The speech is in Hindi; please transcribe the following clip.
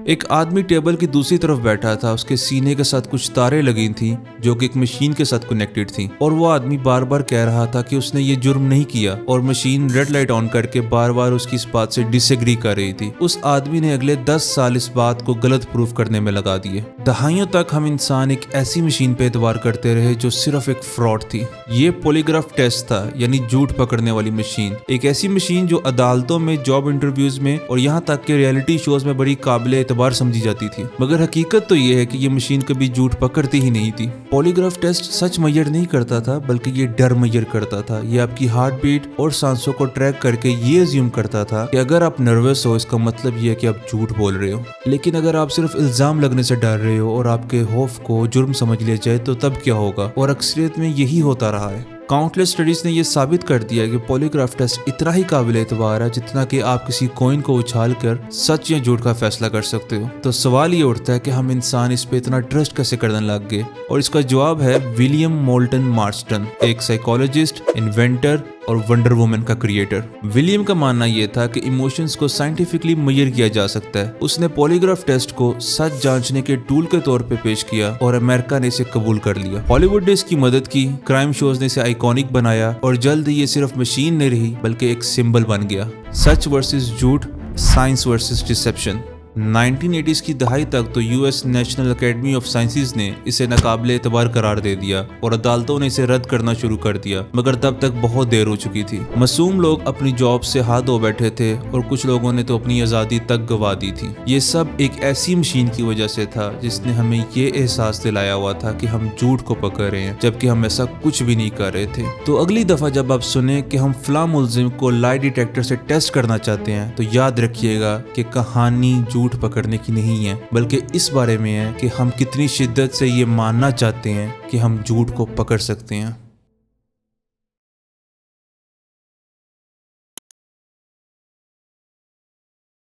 एक आदमी टेबल की दूसरी तरफ बैठा था। उसके सीने के साथ कुछ तारें लगी थी जो कि एक मशीन के साथ कनेक्टेड थी, और वो आदमी बार बार कह रहा था कि उसने ये जुर्म नहीं किया, और मशीन रेड लाइट ऑन करके बार बार उसकी इस बात से डिसएग्री कर रही थी। उस आदमी ने अगले 10 साल इस बात को गलत प्रूफ करने में लगा दिए। दहाइयों तक हम इंसान एक ऐसी मशीन पे एतबार करते रहे जो सिर्फ एक फ्रॉड थी। ये पॉलीग्राफ टेस्ट था, यानी झूठ पकड़ने वाली मशीन। एक ऐसी मशीन जो अदालतों में, जॉब इंटरव्यूज में और यहाँ तक के रियलिटी शोज में बड़ी काबिले एतबार समझी जाती थी। मगर हकीकत तो ये है कि ये मशीन कभी झूठ पकड़ती ही नहीं थी। पॉलीग्राफ टेस्ट सच मैयर नहीं करता था, बल्कि ये डर मैयर करता था। ये आपकी हार्ट बीट और सांसों को ट्रैक करके ये अज्यूम करता था कि अगर आप नर्वस हो, इसका मतलब ये है कि आप झूठ बोल रहे हो। लेकिन अगर आप सिर्फ इल्जाम लगने से डर रहे हो और आपके खौफ को जुर्म समझ लिया जाए तो तब क्या होगा? और अक्सरियत में यही होता रहा है। काउंटलेस स्टडीज ने यह साबित कर दिया कि पॉलीग्राफ टेस्ट इतना ही काबिल एतबार है जितना कि आप किसी कॉइन को उछाल कर सच या झूठ का फैसला कर सकते हो। तो सवाल ये उठता है कि हम इंसान इस पे इतना ट्रस्ट कैसे करने लग गए? और इसका जवाब है विलियम मोल्टन मार्स्टन, एक साइकोलॉजिस्ट, इन्वेंटर और वंडर वुमन का क्रिएटर। विलियम का मानना यह था कि इमोशंस को साइंटिफिकली मेजर किया जा सकता है। उसने पॉलीग्राफ टेस्ट को सच जांचने के टूल के तौर पे पेश किया और अमेरिका ने इसे कबूल कर लिया। हॉलीवुड ने इसकी मदद की, क्राइम शोज ने इसे आइकॉनिक बनाया और जल्द ही ये सिर्फ मशीन नहीं रही बल्कि एक सिंबल बन गया। सच वर्सेस झूठ, साइंस वर्सेस डिसेप्शन। 1980s की दहाई तक तो US national academy of sciences ने इसे नाकाबिले एतबार करार दे दिया और अदालतों ने इसे रद्द करना शुरू कर दिया, मगर तब तक बहुत देर हो चुकी थी। मासूम लोग अपनी जॉब से हाथ धो बैठे थे और कुछ लोगों ने तो अपनी आज़ादी तक गवा दी थी। ये सब एक ऐसी मशीन की वजह से था जिसने हमें ये एहसास दिलाया हुआ था कि हम झूठ को पकड़ रहे हैं, जबकि हम ऐसा कुछ भी नहीं कर रहे थे। तो अगली दफा जब आप सुने कि हम फला मुल्जिम को लाई डिटेक्टर से टेस्ट करना चाहते हैं, तो याद रखिएगा कि कहानी झूठ पकड़ने की नहीं है, बल्कि इस बारे में है कि हम कितनी शिद्दत से ये मानना चाहते हैं कि हम झूठ को पकड़ सकते हैं।